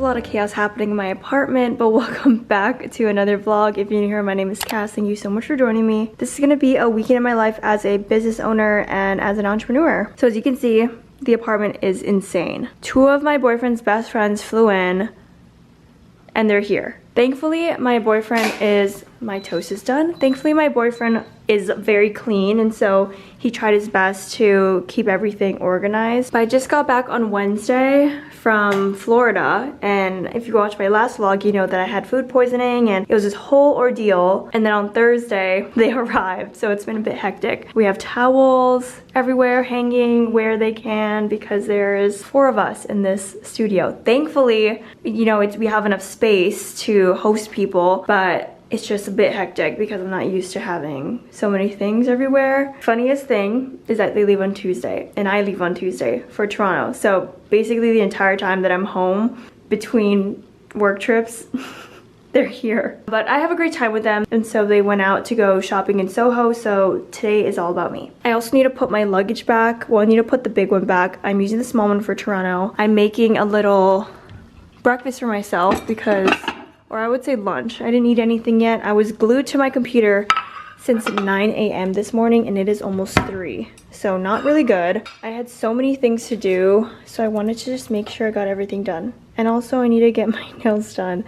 a lot of chaos happening in my apartment, but welcome back to another vlog. If you're new here, my name is Cass. Thank you so much for joining me. This is gonna be a weekend in my life as a business owner and as an entrepreneur. So as you can see, the apartment is insane. Two of my boyfriend's best friends flew in and they're here. Thankfully, my toast is done. Thankfully, my boyfriend is very clean, and so he tried his best to keep everything organized. But I just got back on Wednesday from Florida, and if you watched my last vlog, you know that I had food poisoning and it was this whole ordeal. And then on Thursday, they arrived, so it's been a bit hectic. We have towels everywhere hanging where they can because there's 4 of us in this studio. Thankfully, you know, we have enough space to host people, but it's just a bit hectic because I'm not used to having so many things everywhere. Funniest thing is that they leave on Tuesday and I leave on Tuesday for Toronto. So basically the entire time that I'm home between work trips, they're here. But I have a great time with them, and so they went out to go shopping in Soho, so today is all about me. I also need to put my luggage back. Well, I need to put the big one back. I'm using the small one for Toronto. I'm making a little breakfast for myself because, or I would say lunch. I didn't eat anything yet. I was glued to my computer since 9 a.m. this morning and it is almost 3. So not really good. I had so many things to do, so I wanted to just make sure I got everything done. And also I need to get my nails done.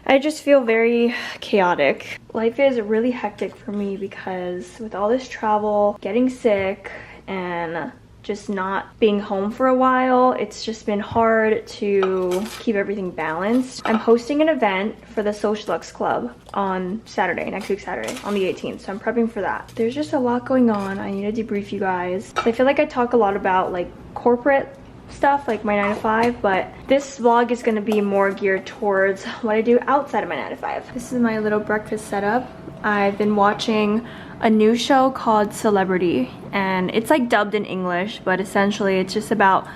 I just feel very chaotic. Life is really hectic for me because with all this travel, getting sick, and just not being home for a while, it's just been hard to keep everything balanced. I'm hosting an event for the Social Luxe Club on Saturday, next week Saturday, on the 18th, so I'm prepping for that. There's just a lot going on. I need to debrief you guys. I feel like I talk a lot about like corporate stuff, like my 9 to 5, but this vlog is going to be more geared towards what I do outside of my 9 to 5. This is my little breakfast setup. I've been watching a new show called Celebrity, and it's like dubbed in English, but essentially it's just about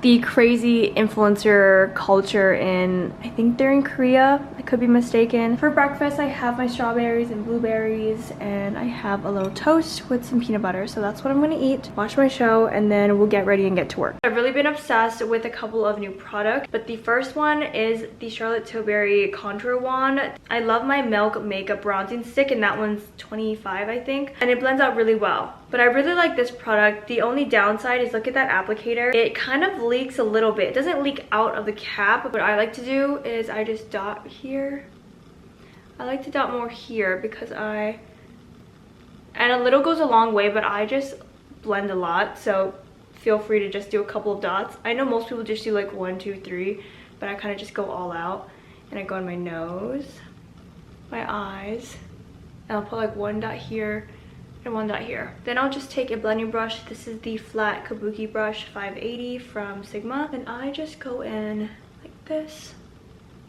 the crazy influencer culture in, I think they're in Korea, I could be mistaken. For breakfast I have my strawberries and blueberries, and I have a little toast with some peanut butter, so that's what I'm gonna eat, watch my show, and then we'll get ready and get to work. I've really been obsessed with a couple of new products, but the first one is the Charlotte Tilbury contour wand. I love my Milk makeup bronzing stick, and that one's 25 I think, and it blends out really well. But I really like this product. The only downside is, look at that applicator. It kind of leaks a little bit. It doesn't leak out of the cap. What I like to do is I just dot here. I like to dot more here because and a little goes a long way, but I just blend a lot. So feel free to just do a couple of dots. I know most people just do like 1, 2, 3, but I kind of just go all out. And I go on my nose, my eyes, and I'll put like 1 dot here and 1 dot here. Then I'll just take a blending brush. This is the flat kabuki brush 580 from Sigma, and I just go in like this,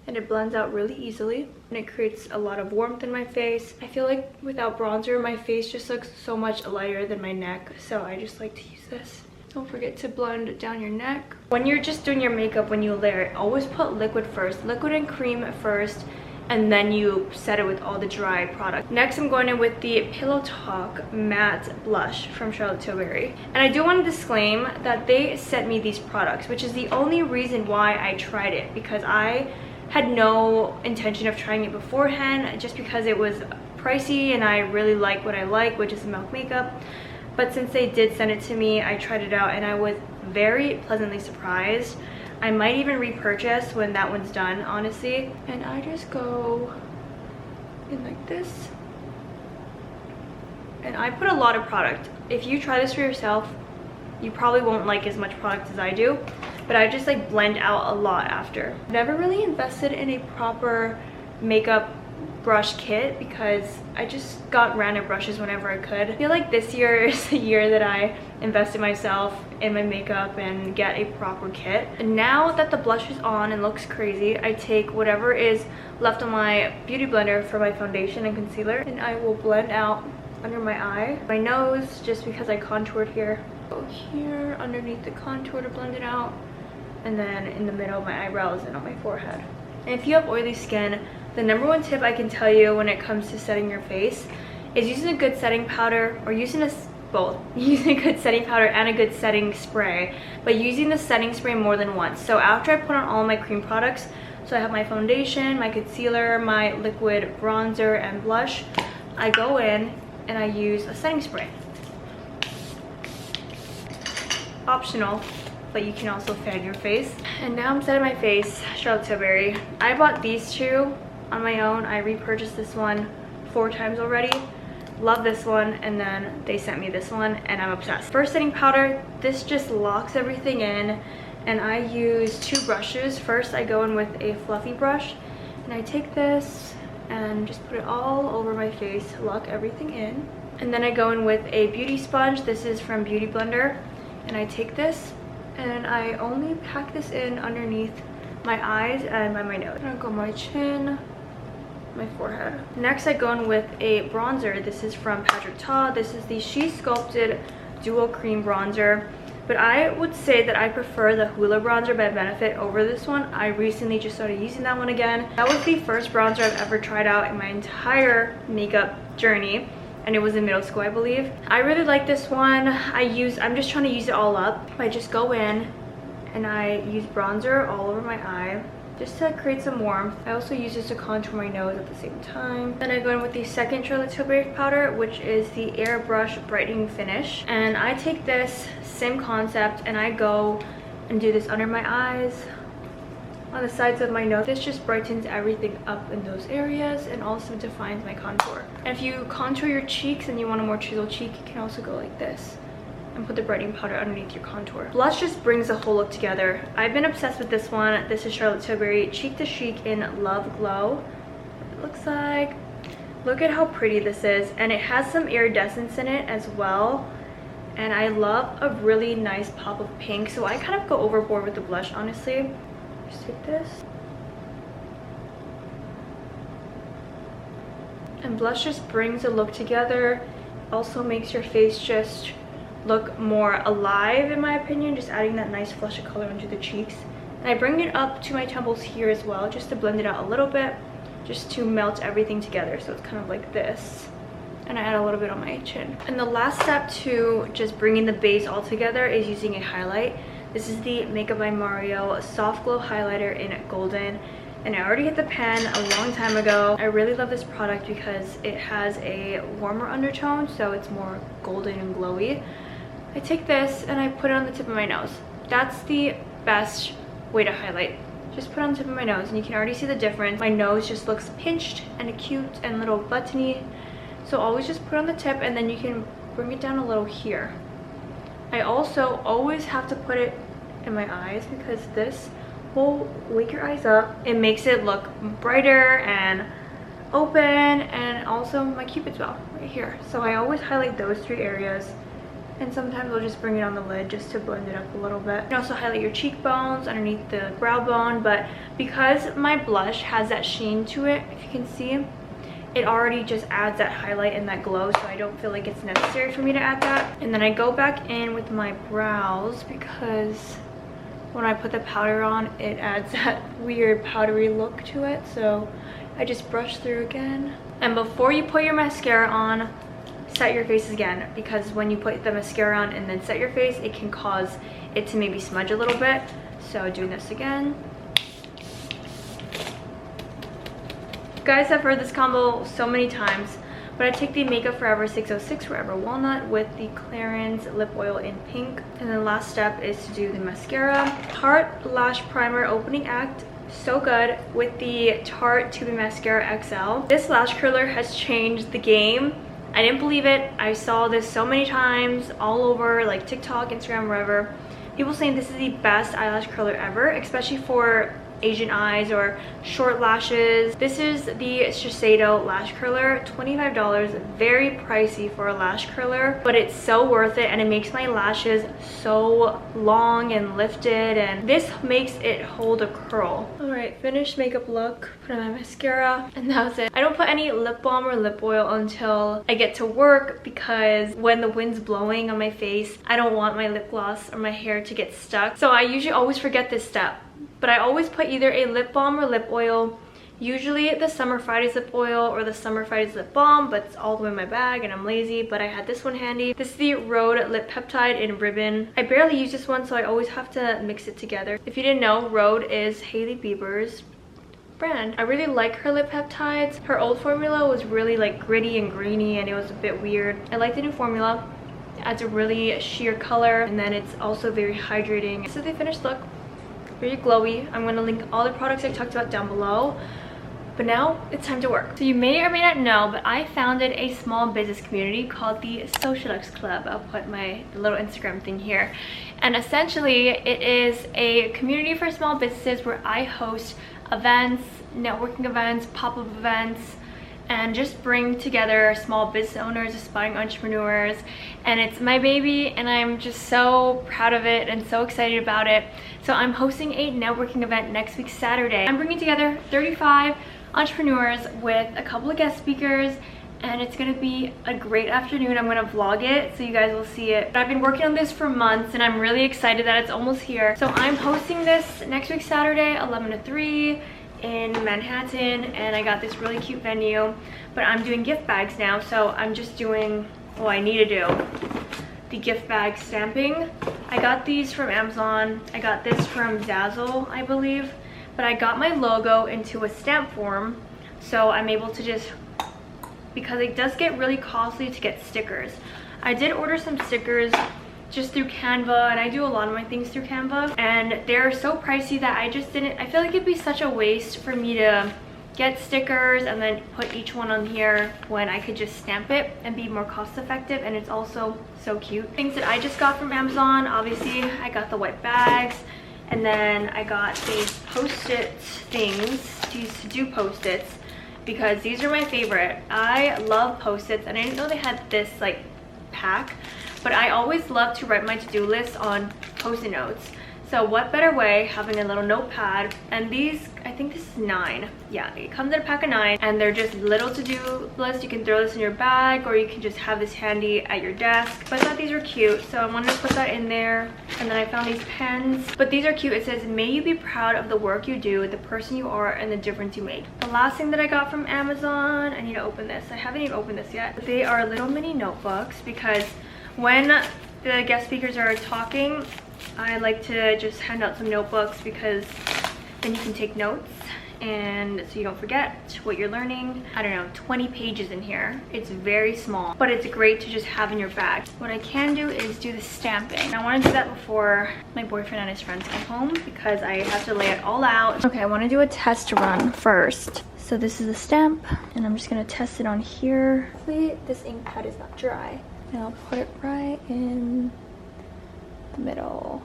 and it blends out really easily, and it creates a lot of warmth in my face. I feel like without bronzer my face just looks so much lighter than my neck, so I just like to use this. Don't forget to blend down your neck. When you're just doing your makeup, when you layer it, always put liquid first, liquid and cream first, and then you set it with all the dry product. Next, I'm going in with the Pillow Talk Matte Blush from Charlotte Tilbury. And I do want to disclaim that they sent me these products, which is the only reason why I tried it, because I had no intention of trying it beforehand, just because it was pricey and I really like what I like, which is Milk makeup. But since they did send it to me, I tried it out and I was very pleasantly surprised. I might even repurchase when that one's done, honestly. And I just go in like this. And I put a lot of product. If you try this for yourself, you probably won't like as much product as I do. But I just like blend out a lot after. I've never really invested in a proper makeup brush kit because I just got random brushes whenever I could. I feel like this year is the year that I invest in myself, in my makeup, and get a proper kit. And now that the blush is on and looks crazy, I take whatever is left on my beauty blender for my foundation and concealer, and I will blend out under my eye, my nose, just because I contoured here. Go here underneath the contour to blend it out, and then in the middle of my eyebrows and on my forehead. And if you have oily skin, the #1 tip I can tell you when it comes to setting your face is using a good setting powder, or using both using a good setting powder and a good setting spray, but using the setting spray more than once. So after I put on all my cream products, so I have my foundation, my concealer, my liquid bronzer and blush, I go in and I use a setting spray. Optional, but you can also fan your face. And now I'm setting my face, Charlotte Tilbury. I bought these two on my own. I repurchased this one 4 times already. Love this one, and then they sent me this one and I'm obsessed. First setting powder, this just locks everything in, and I use 2 brushes. First I go in with a fluffy brush and I take this and just put it all over my face, lock everything in. And then I go in with a beauty sponge. This is from Beauty Blender, and I take this and I only pack this in underneath my eyes and by my nose. I'm gonna go my chin, my forehead. Next I go in with a bronzer. This is from Patrick Ta. This is the She Sculpted Dual Cream Bronzer, but I would say that I prefer the Hoola bronzer by Benefit over this one. I recently just started using that one again. That was the first bronzer I've ever tried out in my entire makeup journey, and it was in middle school, I believe. I really like this one. I'm just trying to use it all up. I just go in and I use bronzer all over my eye just to create some warmth. I also use this to contour my nose at the same time. Then I go in with the second Charlotte Tilbury powder, which is the Airbrush Brightening Finish. And I take this same concept and I go and do this under my eyes, on the sides of my nose. This just brightens everything up in those areas and also defines my contour. And if you contour your cheeks and you want a more chiseled cheek, you can also go like this and put the brightening powder underneath your contour. Blush just brings the whole look together. I've been obsessed with this one. This is Charlotte Tilbury Cheek to Chic in Love Glow. It looks like, look at how pretty this is, and it has some iridescence in it as well. And I love a really nice pop of pink, so I kind of go overboard with the blush, honestly. Just take this. And blush just brings the look together. Also makes your face just look more alive, in my opinion, just adding that nice flush of color onto the cheeks. And I bring it up to my temples here as well, just to blend it out a little bit, just to melt everything together, so it's kind of like this. And I add a little bit on my chin. And the last step to just bringing the base all together is using a highlight. This is the Makeup by Mario Soft Glow Highlighter in Golden. And I already hit the pan a long time ago. I really love this product because it has a warmer undertone, so it's more golden and glowy. I take this and I put it on the tip of my nose. That's the best way to highlight. Just put it on the tip of my nose and you can already see the difference. My nose just looks pinched and cute and little buttony. So always just put it on the tip and then you can bring it down a little here. I also always have to put it in my eyes because this will wake your eyes up. It makes it look brighter and open, and also my cupid's bow right here. So I always highlight those 3 areas. And sometimes I'll just bring it on the lid just to blend it up a little bit. You can also highlight your cheekbones underneath the brow bone, but because my blush has that sheen to it, if you can see, it already just adds that highlight and that glow, so I don't feel like it's necessary for me to add that. And then I go back in with my brows because when I put the powder on, it adds that weird powdery look to it, so I just brush through again. And before you put your mascara on, set your face again, because when you put the mascara on and then set your face, it can cause it to maybe smudge a little bit. So doing this again. You guys have heard this combo so many times, but I take the Makeup Forever 606 Forever Walnut with the Clarins lip oil in pink. And the last step is to do the mascara. Tarte Lash Primer Opening Act, so good, with the Tarte Tube Mascara XL. This lash curler has changed the game. I didn't believe it. I saw this so many times all over, like TikTok, Instagram, wherever. People saying this is the best eyelash curler ever, especially for Asian eyes or short lashes. This is the Shiseido lash curler, $25, very pricey for a lash curler, but it's so worth it, and it makes my lashes so long and lifted, and this makes it hold a curl. All right, finished makeup look, put on my mascara, and that was it. I don't put any lip balm or lip oil until I get to work, because when the wind's blowing on my face, I don't want my lip gloss or my hair to get stuck. So I usually always forget this step, but I always put either a lip balm or lip oil Usually the Summer Fridays lip oil or the Summer Fridays lip balm, but it's all the way in my bag and I'm lazy, but I had this one handy. This is the Rhode Lip Peptide in Ribbon. I barely use this one, so I always have to mix it together. If you didn't know, Rhode is Hailey Bieber's brand. I really like her lip peptides. Her old formula was really like gritty and grainy and it was a bit weird. I like the new formula. It adds a really sheer color and then it's also very hydrating. This is the finished look. Very glowy. I'm going to link all the products I talked about down below. But now it's time to work. So you may or may not know, but I founded a small business community called the Social Luxe Club. I'll put the little Instagram thing here. And essentially it is a community for small businesses where I host events, networking events, pop-up events, and just bring together small business owners, aspiring entrepreneurs. And it's my baby and I'm just so proud of it and so excited about it. So I'm hosting a networking event next week, Saturday. I'm bringing together 35 entrepreneurs with a couple of guest speakers and it's gonna be a great afternoon. I'm gonna vlog it so you guys will see it. I've been working on this for months and I'm really excited that it's almost here. So I'm hosting this next week, Saturday, 11 to 3 in Manhattan, and I got this really cute venue. But I'm doing gift bags now, so I'm just doing what I need to do. The gift bag stamping. I got these from Amazon. I got this from Zazzle, I believe. But I got my logo into a stamp form, so I'm able to just, because it does get really costly to get stickers. I did order some stickers just through Canva, and I do a lot of my things through Canva, and they're so pricey that I feel like it'd be such a waste for me to get stickers and then put each one on here when I could just stamp it and be more cost effective. And it's also so cute. Things that I just got from Amazon, obviously I got the white bags, and then I got these post-it things to use to do post-its because these are my favorite. I love post-its, and I didn't know they had this like pack, but I always love to write my to-do list on post-it notes. So what better way, having a little notepad, and these, I think this is 9. Yeah, it comes in a pack of 9, and they're just little to-do lists. You can throw this in your bag, or you can just have this handy at your desk. But I thought these were cute, so I wanted to put that in there. And then I found these pens, but these are cute. It says, may you be proud of the work you do, the person you are, and the difference you make. The last thing that I got from Amazon, I need to open this. I haven't even opened this yet. They are little mini notebooks, because when the guest speakers are talking, I like to just hand out some notebooks because then you can take notes and so you don't forget what you're learning. I don't know, 20 pages in here. It's very small, but it's great to just have in your bag. What I can do is do the stamping. I want to do that before my boyfriend and his friends come home because I have to lay it all out. Okay, I want to do a test run first. So this is a stamp and I'm just going to test it on here. Hopefully this ink pad is not dry. And I'll put it right in the middle.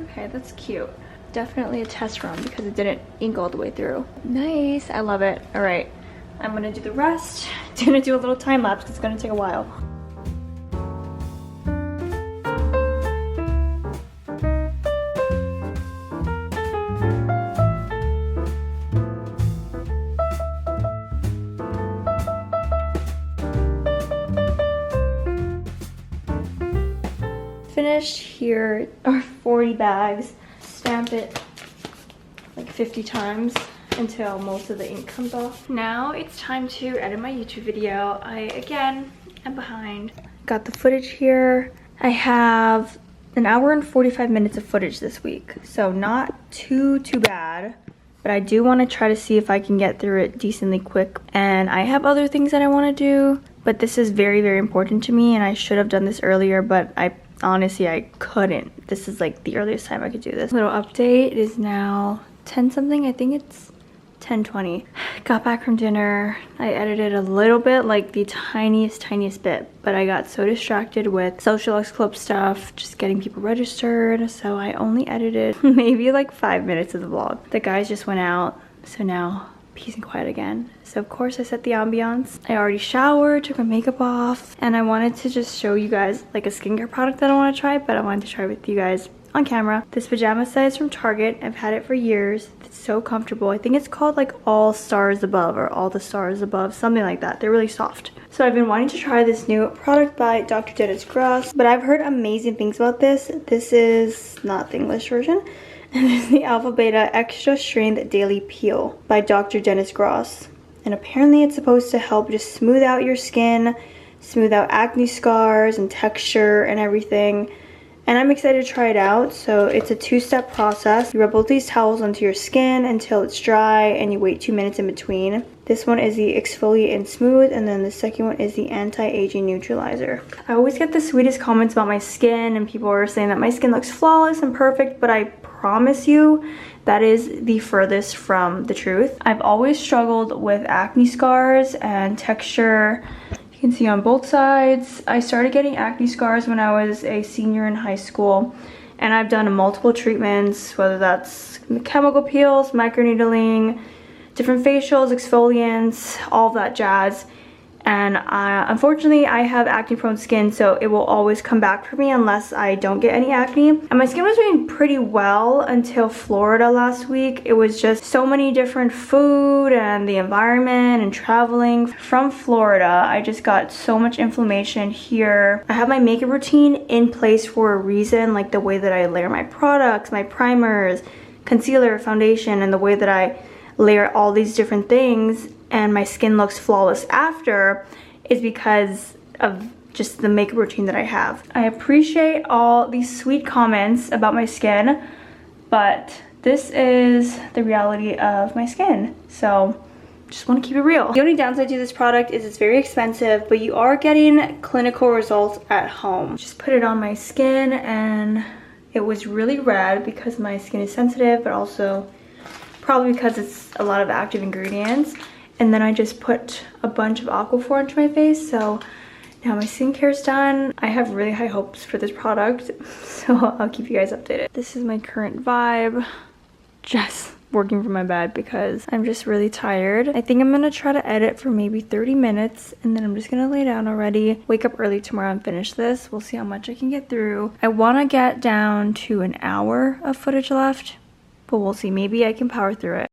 Okay, that's cute. Definitely a test run because it didn't ink all the way through. Nice, I love it. All right, I'm gonna do the rest. I'm gonna do a little time lapse because it's gonna take a while. Finished. Here are 40 bags. Stamp it like 50 times until most of the ink comes off. Now it's time to edit my YouTube video. Again, I'm behind. Got the footage here. I have an hour and 45 minutes of footage this week, so not too bad. But I do want to try to see if I can get through it decently quick. And I have other things that I want to do, but this is very important to me, and I should have done this earlier, but honestly, I couldn't. This is like the earliest time I could do this. Little update, it is now 10 something. I think it's 10:20. Got back from dinner. I edited a little bit, like the tiniest bit, but I got so distracted with Social Luxe Club stuff, just getting people registered, so I only edited maybe like 5 minutes of the vlog. The guys just went out, so now peace and quiet again. So of course I set the ambiance. I already showered, took my makeup off, and I wanted to just show you guys like a skincare product that I want to try, but I wanted to try with you guys on camera. This pajama set is from Target. I've had it for years. It's so comfortable. I think it's called like All Stars Above or All the Stars Above, something like that. They're really soft. So I've been wanting to try this new product by Dr. Dennis Gross, but I've heard amazing things about this. This is not the English version. And this is the Alpha Beta Extra Strength Daily Peel by Dr. Dennis Gross. And apparently it's supposed to help just smooth out your skin, smooth out acne scars and texture and everything. And I'm excited to try it out. So it's a 2-step process. You rub both these towels onto your skin until it's dry and you wait 2 minutes in between. This one is the exfoliate and smooth, and then the second one is the anti-aging neutralizer. I always get the sweetest comments about my skin, and people are saying that my skin looks flawless and perfect, but I promise you that is the furthest from the truth. I've always struggled with acne scars and texture. You can see on both sides. I started getting acne scars when I was a senior in high school, and I've done multiple treatments, whether that's chemical peels, microneedling, different facials, exfoliants, all of that jazz. And unfortunately, I have acne-prone skin, so it will always come back for me unless I don't get any acne. And my skin was doing pretty well until Florida last week. It was just so many different food and the environment and traveling. From Florida, I just got so much inflammation here. I have my makeup routine in place for a reason, like the way that I layer my products, my primers, concealer, foundation, and the way that I layer all these different things, and my skin looks flawless after, is because of just the makeup routine that I have. I appreciate all these sweet comments about my skin, but this is the reality of my skin. So just want to keep it real. The only downside to this product is it's very expensive, but you are getting clinical results at home. Just put it on my skin, and it was really rad because my skin is sensitive, but also probably because it's a lot of active ingredients. And then I just put a bunch of Aquaphor into my face, so now my skincare is done. I have really high hopes for this product, so I'll keep you guys updated. This is my current vibe, just working from my bed because I'm just really tired. I think I'm gonna try to edit for maybe 30 minutes, and then I'm just gonna lay down already, wake up early tomorrow and finish this. We'll see how much I can get through. I wanna get down to an hour of footage left, but we'll see. Maybe I can power through it.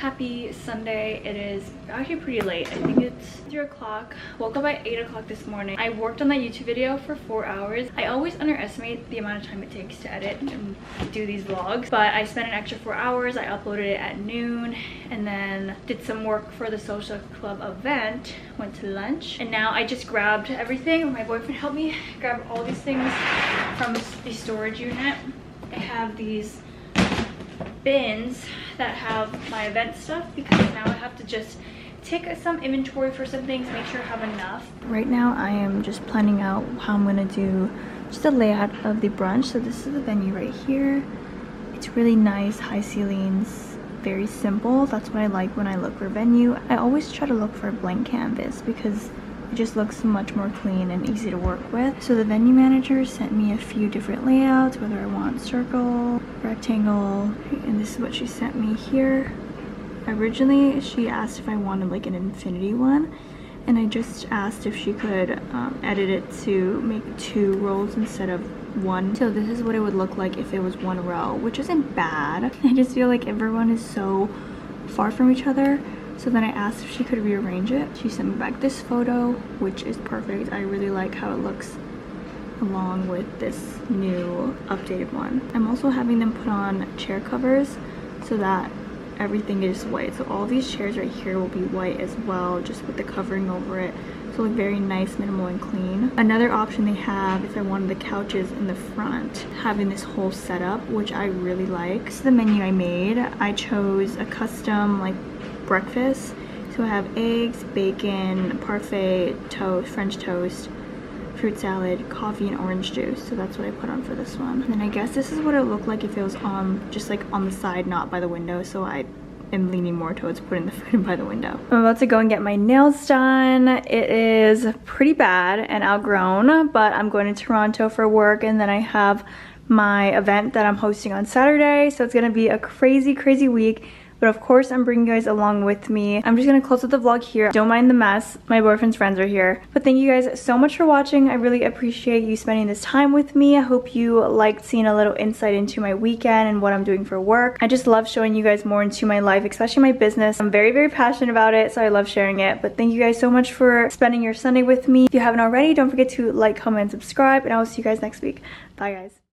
Happy Sunday. It is actually pretty late. I think it's 3 o'clock. Woke up at 8 o'clock this morning. I worked on that YouTube video for 4 hours. I always underestimate the amount of time it takes to edit and do these vlogs, but I spent an extra 4 hours. I uploaded it at noon and then did some work for the Social Club event, went to lunch, and now I just grabbed everything. My boyfriend helped me grab all these things from the storage unit. I have these bins that have my event stuff because now I have to just take some inventory for some things, make sure I have enough. Right now I am just planning out how I'm gonna do just a layout of the brunch. So this is the venue right here. It's really nice, high ceilings, very simple. That's what I like when I look for a venue. I always try to look for a blank canvas because it just looks much more clean and easy to work with. So the venue manager sent me a few different layouts, whether I want circle, rectangle, and this is what she sent me here. Originally, she asked if I wanted like an infinity one, and I just asked if she could edit it to make 2 rows instead of 1. So this is what it would look like if it was 1 row, which isn't bad. I just feel like everyone is so far from each other. So then I asked if she could rearrange it. She sent me back this photo, which is perfect. I really like how it looks along with this new updated one. I'm also having them put on chair covers so that everything is white. So all these chairs right here will be white as well, just with the covering over it. So look very nice, minimal, and clean. Another option they have, if I wanted the couches in the front, having this whole setup, which I really like. This is the menu I made. I chose a custom like breakfast. So I have eggs, bacon, parfait, toast, French toast, fruit salad, coffee, and orange juice. So that's what I put on for this one. And I guess this is what it would look like if it was on just like on the side, not by the window. So I am leaning more towards putting the food by the window. I'm about to go and get my nails done. It is pretty bad and outgrown, but I'm going to Toronto for work, and then I have my event that I'm hosting on Saturday. So it's gonna be a crazy, crazy week. But of course, I'm bringing you guys along with me. I'm just gonna close up the vlog here. Don't mind the mess. My boyfriend's friends are here. But thank you guys so much for watching. I really appreciate you spending this time with me. I hope you liked seeing a little insight into my weekend and what I'm doing for work. I just love showing you guys more into my life, especially my business. I'm very, very passionate about it, so I love sharing it. But thank you guys so much for spending your Sunday with me. If you haven't already, don't forget to like, comment, and subscribe, and I will see you guys next week. Bye, guys.